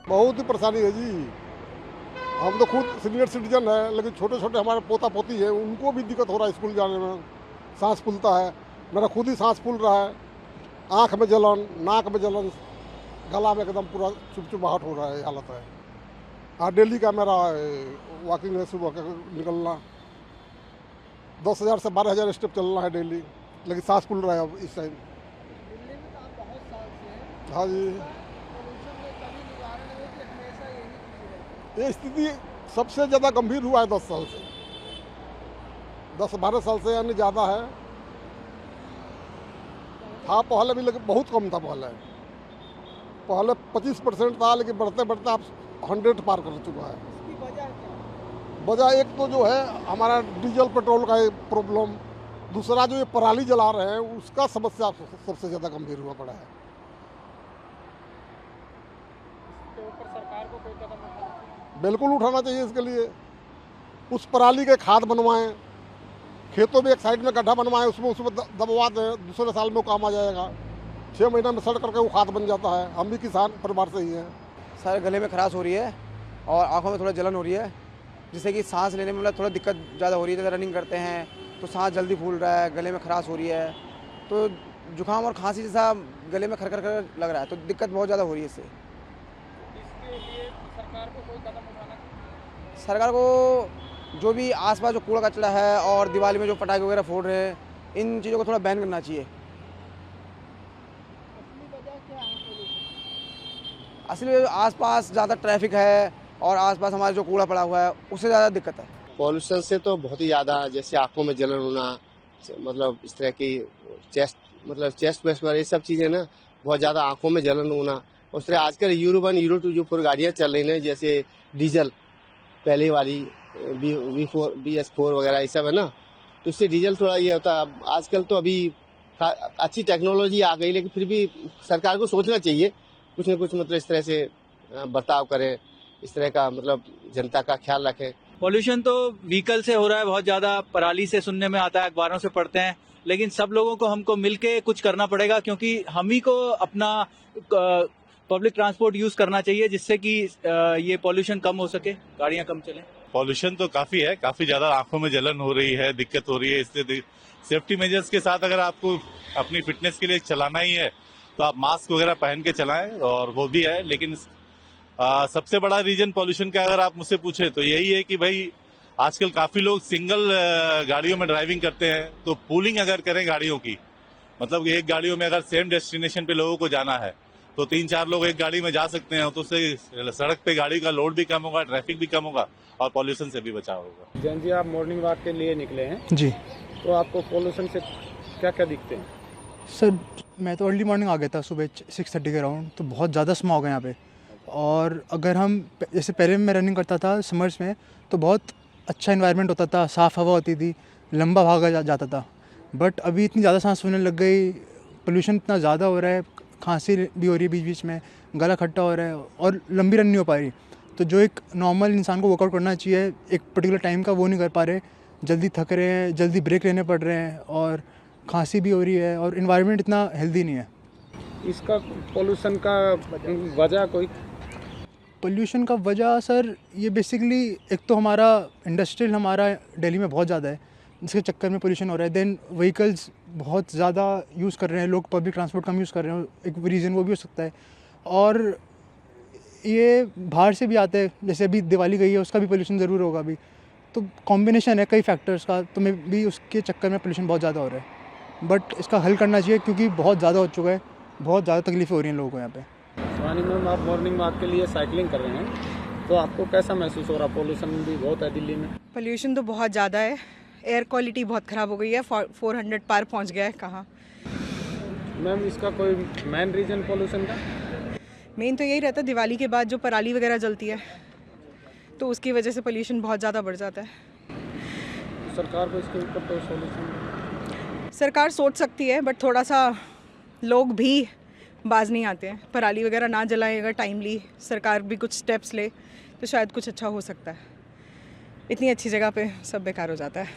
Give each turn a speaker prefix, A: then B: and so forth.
A: बहुत ही परेशानी है जी। हम तो खुद सीनियर सिटीजन है, लेकिन छोटे छोटे हमारे पोता पोती है, उनको भी दिक्कत हो रहा है स्कूल जाने में। सांस फूलता है, मेरा खुद ही सांस फूल रहा है, आँख में जलन, नाक में जलन, गला में एकदम पूरा चुपचुपाहट हो रहा है, हालत है। हाँ, डेली का मेरा वॉकिंग है, सुबह का निकलना 10,000 से 12,000 स्टेप चलना है डेली, लेकिन सांस फूल रहा है अब इस टाइम।
B: दिल्ली में तो आप बहुत साल से हैं,
A: हाँ जी,
B: पोल्यूशन में कभी निवारण है कि हमेशा यही चीज़ है?
A: ये स्थिति सबसे ज़्यादा गंभीर हुआ है 10 साल से, 10-12 साल से यानी ज़्यादा है। हाँ, पहले भी लेकिन बहुत कम था। पहले 25% था, लेकिन बढ़ते बढ़ते आप 100 पार कर चुका है।
B: इसकी वजह क्या है?
A: वजह एक तो जो है हमारा डीजल पेट्रोल का एक प्रॉब्लम, दूसरा जो ये पराली जला रहे हैं उसका समस्या सबसे ज़्यादा गंभीर हुआ पड़ा है।
B: इसके ऊपर सरकार को कोई कदम उठाना चाहिए।
A: बिल्कुल उठाना चाहिए इसके लिए। उस पराली के खाद बनवाएं, खेतों में एक साइड में गड्ढा बनवाएं, उसमें दबवा दें, दूसरे साल में वो काम आ जाएगा। 6 महीना में सड़ करके वो खाद बन जाता है। हम भी किसान परिवार से ही हैं।
C: सर गले में खराश हो रही है और आंखों में थोड़ा जलन हो रही है, जिससे कि सांस लेने में मतलब थोड़ा दिक्कत ज़्यादा हो रही है। जैसे रनिंग करते हैं तो सांस जल्दी फूल रहा है, गले में खराश हो रही है, तो जुकाम और खांसी जैसा गले में खर लग रहा है, तो दिक्कत बहुत ज़्यादा हो रही है इससे।
B: इसके लिए सरकार को कोई कदम उठाना चाहिए।
C: सरकार को जो भी आसपास जो कूड़ा कचरा है और दिवाली में जो पटाखे वगैरह फोड़ रहे हैं, इन चीज़ों को थोड़ा बैन करना चाहिए।
B: असली वजह क्या है पोल्यूशन?
C: असली में आसपास ज़्यादा ट्रैफिक है और आसपास हमारा जो कूड़ा पड़ा हुआ है उससे ज़्यादा दिक्कत है।
D: पॉल्यूशन से तो बहुत ही ज़्यादा, जैसे आंखों में जलन होना, मतलब इस तरह की चेस्ट वेस्ट ये सब चीज़ें ना, बहुत ज़्यादा आंखों में जलन होना। उस तरह आजकल यूरो 1 यूरो 2 जो पूरी गाड़ियाँ चल रही हैं, जैसे डीजल पहले वाली V4 BS4 वगैरह ये सब है ना, तो इससे डीजल थोड़ा ये होता है। आजकल तो अभी अच्छी टेक्नोलॉजी आ गई, लेकिन फिर भी सरकार को सोचना चाहिए कुछ न कुछ, मतलब इस तरह से बर्ताव करें, इस तरह का मतलब जनता का ख्याल रखें।
E: पॉल्यूशन तो व्हीकल से हो रहा है बहुत ज्यादा, पराली से सुनने में आता है, अखबारों से पढ़ते हैं, लेकिन सब लोगों को हमको मिलके कुछ करना पड़ेगा, क्योंकि हम ही को अपना पब्लिक ट्रांसपोर्ट यूज करना चाहिए, जिससे कि ये पॉल्यूशन कम हो सके, गाड़ियां कम चलें।
F: पॉल्यूशन तो काफी है, काफी ज्यादा आंखों में जलन हो रही है, दिक्कत हो रही है। इससे सेफ्टी मेजर्स के साथ अगर आपको अपनी फिटनेस के लिए चलाना ही है तो आप मास्क वगैरह पहन के चलाएं, और वो भी है। लेकिन सबसे बड़ा रीजन पॉल्यूशन का अगर आप मुझसे पूछे तो यही है कि भाई आजकल काफी लोग सिंगल गाड़ियों में ड्राइविंग करते हैं, तो पूलिंग अगर करें गाड़ियों की, मतलब एक गाड़ियों में अगर सेम डेस्टिनेशन पे लोगों को जाना है तो 3-4 लोग एक गाड़ी में जा सकते हैं, तो उससे सड़क पे गाड़ी का लोड भी कम होगा, ट्रैफिक भी कम होगा और पॉल्यूशन से भी बचाव होगा।
G: जैन जी, आप मॉर्निंग वॉक के लिए निकले हैं
H: जी
G: तो आपको पोल्यूशन से क्या क्या दिखते हैं?
H: सर, मैं तो अर्ली मॉर्निंग आ गया था सुबह 6:30 के अराउंड, तो बहुत ज़्यादा स्मॉग है यहाँ पे। और अगर हम जैसे पहले मैं रनिंग करता था समर्स में, तो बहुत अच्छा इन्वायरमेंट होता था, साफ़ हवा होती थी, लंबा भागा जाता था। बट अभी इतनी ज़्यादा सांस फूलने लग गई, पोल्यूशन इतना ज़्यादा हो रहा है, खांसी भी हो रही है बीच बीच में, गला खट्टा हो रहा है और लंबी रन नहीं हो पा रही। तो जो एक नॉर्मल इंसान को वर्कआउट करना चाहिए एक पर्टिकुलर टाइम का, वो नहीं कर पा रहे, जल्दी थक रहे हैं, जल्दी ब्रेक लेने पड़ रहे हैं और खांसी भी हो रही है और इन्वायरमेंट इतना हेल्दी नहीं है।
G: इसका पोल्यूशन का वजह कोई?
H: पोल्यूशन का वजह सर ये बेसिकली एक तो हमारा इंडस्ट्रियल हमारा दिल्ली में बहुत ज़्यादा है, जिसके चक्कर में पोल्यूशन हो रहा है। देन व्हीकल्स बहुत ज़्यादा यूज़ कर रहे हैं लोग, पब्लिक ट्रांसपोर्ट कम यूज़ कर रहे हैं, एक रीज़न वो भी हो सकता है। और ये बाहर से भी आते हैं, जैसे अभी दिवाली गई है उसका भी पोल्यूशन ज़रूर होगा अभी, तो कॉम्बिनेशन है कई फैक्टर्स का, तो मैं भी उसके चक्कर में पोल्यूशन बहुत ज़्यादा हो रहा है। बट इसका हल करना चाहिए क्योंकि बहुत ज़्यादा हो चुका है, बहुत ज़्यादा तकलीफ़ें हो रही हैं लोगों को यहाँ पे।
G: शिवानी मैम, आप मॉर्निंग वॉक के लिए साइकिलिंग कर रहे हैं, तो आपको कैसा महसूस हो रहा? पोल्यूशन भी बहुत है दिल्ली में।
I: पोल्यूशन तो बहुत ज़्यादा है, एयर क्वालिटी बहुत ख़राब हो गई है, 400 पार पहुँच गया है। कहाँ
G: मैम, इसका कोई मेन रीज़न पोल्यूशन का?
I: मेन तो यही रहता है, दिवाली के बाद जो पराली वगैरह जलती है तो उसकी वजह से पोल्यूशन बहुत ज़्यादा बढ़ जाता है।
G: सरकार को इसके ऊपर तो सोल्यूशन?
I: सरकार सोच सकती है, बट थोड़ा सा लोग भी बाज नहीं आते हैं। पराली वगैरह ना जलाएं, अगर टाइमली सरकार भी कुछ स्टेप्स ले तो शायद कुछ अच्छा हो सकता है। इतनी अच्छी जगह पे सब बेकार हो जाता है।